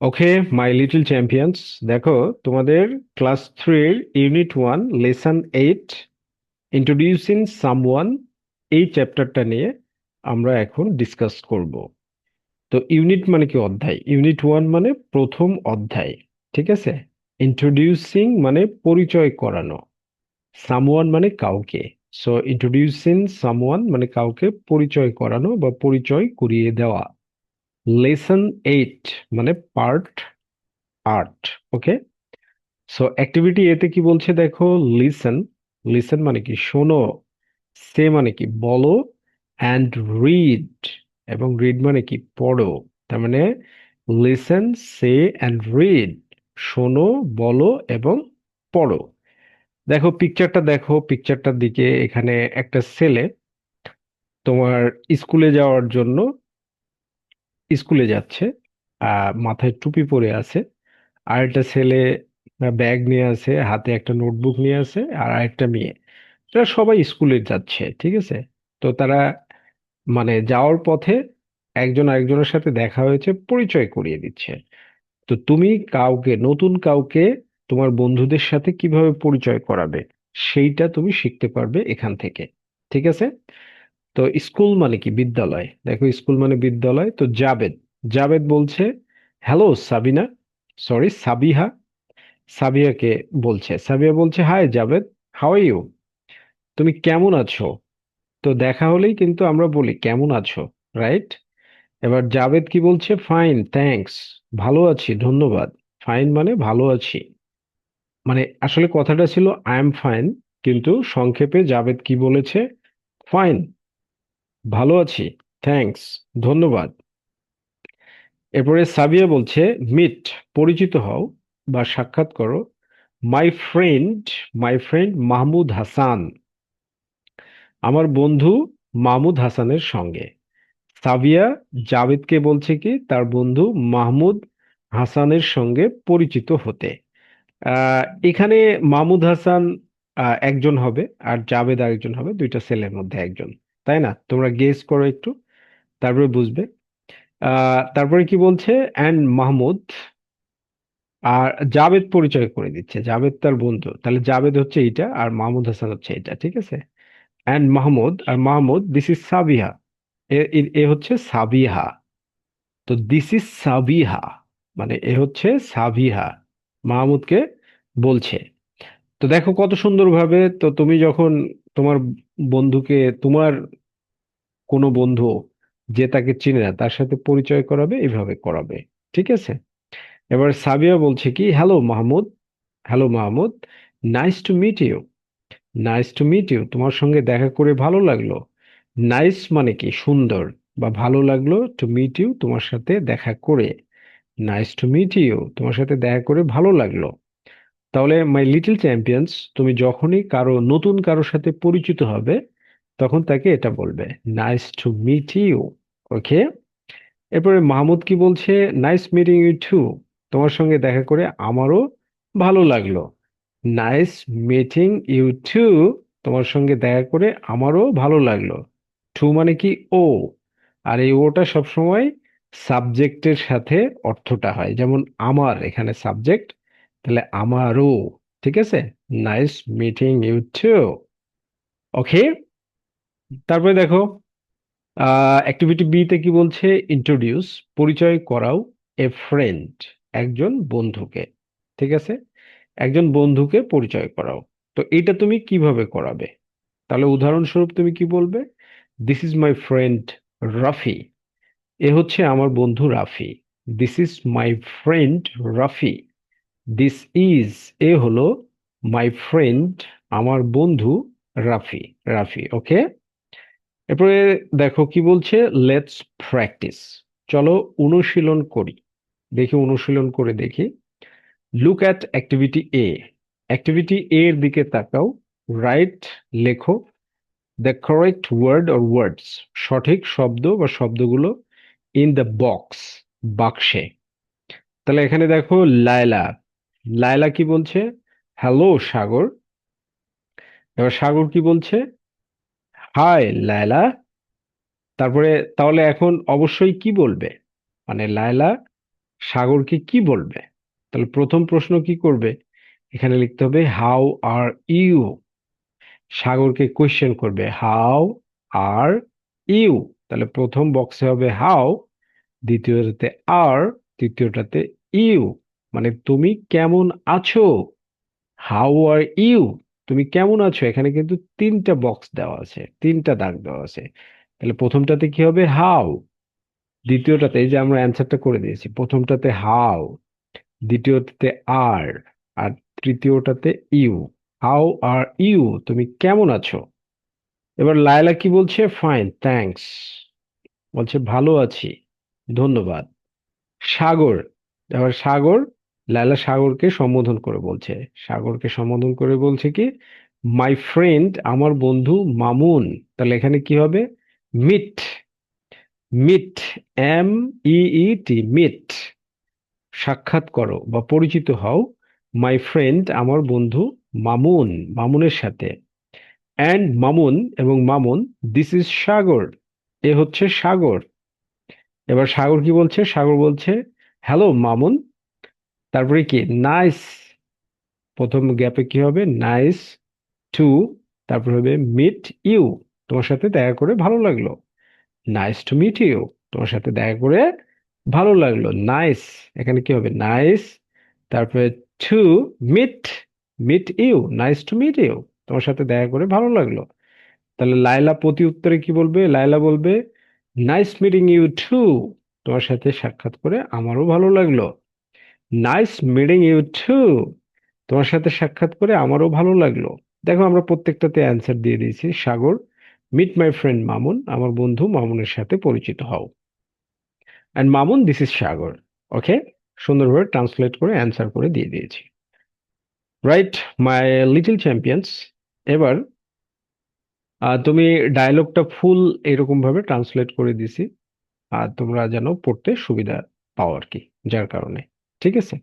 Okay, my little champions. দেখো, তোমাদের class থ্রির ইউনিট 1 লেসন 8 ইন্ট্রোডিউসিং সামওয়ান, এই চ্যাপ্টারটা নিয়ে আমরা এখন ডিসকাস করব। তো ইউনিট মানে কি? অধ্যায়। ইউনিট 1 মানে প্রথম অধ্যায়, ঠিক আছে। ইন্ট্রোডিউসিং মানে পরিচয় করানো, সামওয়ান মানে কাউকে। সো ইন্ট্রোডিউসিং সামওয়ান মানে কাউকে পরিচয় করানো বা পরিচয় করিয়ে দেওয়া। লেসন 8 মানে পার্ট 8। ওকে, সো অ্যাক্টিভিটি এতে কি বলছে দেখো। লিসেন। লিসেন মানে কি? শোনো। সে মানে কি? বলো। অ্যান্ড রিড, এবং রিড মানে কি? পড়ো। তার মানে লিসেন, সে অ্যান্ড রিড। শোনো, বলো এবং পড়ো। দেখো পিকচারটা, দেখো পিকচারটার দিকে। এখানে একটা ছেলে তোমার স্কুলে যাওয়ার জন্য স্কুলে যাচ্ছে, মাথায় টুপি পরে আছে। আর একটা ছেলে ব্যাগ নিয়ে আছে, হাতে একটা নোটবুক নিয়ে আছে, আর আরেকটা মেয়ে। তারা সবাই স্কুলে যাচ্ছে, ঠিক আছে। তো তারা মানে যাওয়ার পথে একজন আরেকজনের সাথে দেখা হয়েছে, পরিচয় করিয়ে দিচ্ছে। তো তুমি কাউকে, নতুন কাউকে তোমার বন্ধুদের সাথে কিভাবে পরিচয় করাবে, সেইটা তুমি শিখতে পারবে এখান থেকে, ঠিক আছে। তো স্কুল মানে কি? বিদ্যালয়। দেখো, স্কুল মানে বিদ্যালয়। তো জাবেদ, জাবেদ বলছে হ্যালো সাবিনা, সরি সাবিহা। সাবিয়াকে বলছে, সাবিয়া বলছে hi Javed, how are you? তুমি কেমন আছো? তো দেখা হলেই কিন্তু আমরা বলি কেমন আছো, রাইট? এবার জাবেদ কি বলছে? ফাইন থ্যাঙ্কস, ভালো আছি ধন্যবাদ। ফাইন মানে ভালো আছি, মানে আসলে কথাটা ছিল আই এম ফাইন, কিন্তু সংক্ষেপে জাবেদ কি বলেছে? ফাইন, ভালো আছি, থ্যাঙ্কস, ধন্যবাদ। এরপরে সাবিয়া বলছে মিট, পরিচিত হও বা সাক্ষাৎ করো। My friend, my friend Mahmud Hasan, আমার বন্ধু মাহমুদ হাসানের সঙ্গে। সাবিয়া জাভেদকে বলছে কি তার বন্ধু মাহমুদ হাসানের সঙ্গে পরিচিত হতে। আহ এখানে মাহমুদ হাসান একজন হবে, আর জাভেদ আরেকজন হবে, দুইটা ছেলের মধ্যে একজন। তাই না? তোমরা গেস করো একটু, তারপরে বুঝবে। তারপরে কি বলছে? অ্যান্ড মাহমুদ। আর জাভেদ পরিচয় করে দিচ্ছে, জাভেদ তার বন্ধু, তাহলে জাভেদ হচ্ছে এইটা আর মাহমুদ হাসান হচ্ছে এটা, ঠিক আছে। অ্যান্ড মাহমুদ, আর মাহমুদ, দিস ইজ সাবিহা। এ এ- এ হচ্ছে সাবিহা। তো দিস ইজ সাবিহা মানে এ হচ্ছে সাবিহা, মাহমুদকে বলছে। তো দেখো কত সুন্দরভাবে। তো তুমি যখন তোমার বন্ধুকে, তোমার কোনো বন্ধু যে তাকে চিনে না তার সাথে পরিচয় করাবে, এইভাবে করাবে, ঠিক আছে। এবার সাবিয়া বলছে কি hello Mahmud, hello Mahmud, nice to meet you. Nice to meet you, তোমার সঙ্গে দেখা করে ভালো লাগলো। নাইস মানে কি? সুন্দর। বা ভালো লাগলো, টু মিট ইউ, তোমার সাথে দেখা করে। নাইস টু মিট ইউ, তোমার সাথে দেখা করে ভালো লাগলো। তাহলে মাই লিটল চ্যাম্পিয়ন্স, তুমি যখনই নতুন কারোর সাথে পরিচিত হবে, তখন তাকে এটা বলবে, নাইস টু মিট ইউ। ওকে। এরপরে মাহমুদ কি বলছে? নাইস মিটিং ইউ টু, তোমার সঙ্গে দেখা করে আমারও ভালো লাগলো। নাইস মিটিং ইউ টু, তোমার সঙ্গে দেখা করে আমারও ভালো লাগলো। টু মানে কি? ও। আর এই ওটা সবসময় সাবজেক্টের সাথে অর্থটা হয়, যেমন আমার এখানে সাবজেক্ট, তাহলে আমারও, ঠিক আছে। Nice meeting you too. Okay. তারপরে দেখো, অ্যাক্টিভিটি বি তে কি বলছে? ইন্ট্রোডিউস, পরিচয় করাও। এ ফ্রেন্ড, একজন বন্ধুকে, ঠিক আছে। একজন বন্ধুকে পরিচয় করাও। তো এটা তুমি কিভাবে করাবে? তাহলে উদাহরণস্বরূপ তুমি কি বলবে? This is my friend Rafi, এ হচ্ছে আমার বন্ধু Rafi. This is my friend Rafi. This is, এ হলো মাই ফ্রেন্ড, আমার বন্ধু রাফি। রাফি, ওকে। এরপরে দেখো কি বলছে? লেটস প্র্যাকটিস, চলো অনুশীলন করি। দেখি, অনুশীলন করে দেখি। Look at activity A, activity A এর দিকে তাকাও। রাইট, লেখো the correct word or words, সঠিক শব্দ বা শব্দগুলো ইন দ্য বক্স, বাক্সে। তাহলে এখানে দেখো লায়লা, লায়লা কি বলছে? হ্যালো সাগর। এবার সাগর কি বলছে? হাই লায়লা। তারপরে তাহলে এখন অবশ্যই কি বলবে? মানে লায়লা সাগরকে কি বলবে? তাহলে প্রথম প্রশ্ন কি করবে? এখানে লিখতে হবে হাউ আর ইউ। সাগরকে কোয়েশ্চেন করবে, হাউ আর ইউ। তাহলে প্রথম বক্সে হবে হাউ, দ্বিতীয়টাতে আর, তৃতীয়টাতে ইউ, মানে তুমি কেমন আছো। হাউ আর ইউ, তুমি কেমন আছো, এখানে কিন্তু তিনটা বক্স দেওয়া আছে, তিনটা দাগ দেওয়া আছে। তাহলে প্রথমটাতে কি হবে? হাউ। দ্বিতীয়টাতে, এই যে আমরা অ্যান্সারটা করে দিয়েছি, প্রথমটাতে হাউ, দ্বিতীয়টাতে আর, আর তৃতীয়টাতে ইউ। হাউ আর ইউ, তুমি কেমন আছো। এবার লায়লা কি বলছে? Fine, thanks. বলছে ভালো আছি, ধন্যবাদ। সাগর, এবার সাগর, লায়লা সাগরকে সম্বোধন করে বলছে, সাগরকে সম্বোধন করে বলছে কি? মাই ফ্রেন্ড, আমার বন্ধু মামুন। তাহলে এখানে কি হবে? মিট। মিট, এম ই টি, মিট, সাক্ষাৎ করো বা পরিচিত হও। মাই ফ্রেন্ড, আমার বন্ধু মামুন, মামুনের সাথে। অ্যান্ড মামুন, এবং মামুন, দিস ইজ সাগর, এ হচ্ছে সাগর। এবার সাগর কি বলছে? সাগর বলছে হ্যালো মামুন। তারপরে কি? নাইস, প্রথম গ্যাপে কি হবে? নাইস টু, তারপর হবে মিট ইউ, তোমার সাথে দেখা করে ভালো লাগলো। নাইস টু মিট ইউ, তোমার সাথে দেখা করে ভালো লাগলো। নাইস, এখানে কি হবে? নাইস, তারপরে to meet, meet you, nice to meet you, তোমার সাথে দেখা করে ভালো লাগলো। তাহলে লায়লা প্রতি উত্তরে কি বলবে? লায়লা বলবে নাইস মিটিং ইউ টু, তোমার সাথে সাক্ষাৎ করে আমারও ভালো লাগলো। নাইস মিটিং ইউ টু, তোমার সাথে সাক্ষাৎ করে আমারও ভালো লাগলো। দেখো আমরা প্রত্যেকটাতে অ্যান্সার দিয়ে দিয়েছি। সাগর, মিট মাই ফ্রেন্ড মামুন, আমার বন্ধু মামুনের সাথে পরিচিত হও। অ্যান্ড মামুন, দিস ইজ সাগর। ওকে, সুন্দরভাবে ট্রান্সলেট করে অ্যান্সার করে দিয়ে দিয়েছি। Right, my little champions. এবার তুমি ডায়লগটা ফুল এরকম ভাবে ট্রান্সলেট করে দিছি, আর তোমরা যেন পড়তে সুবিধা পাও আর কি, যার কারণে। ঠিক আছে?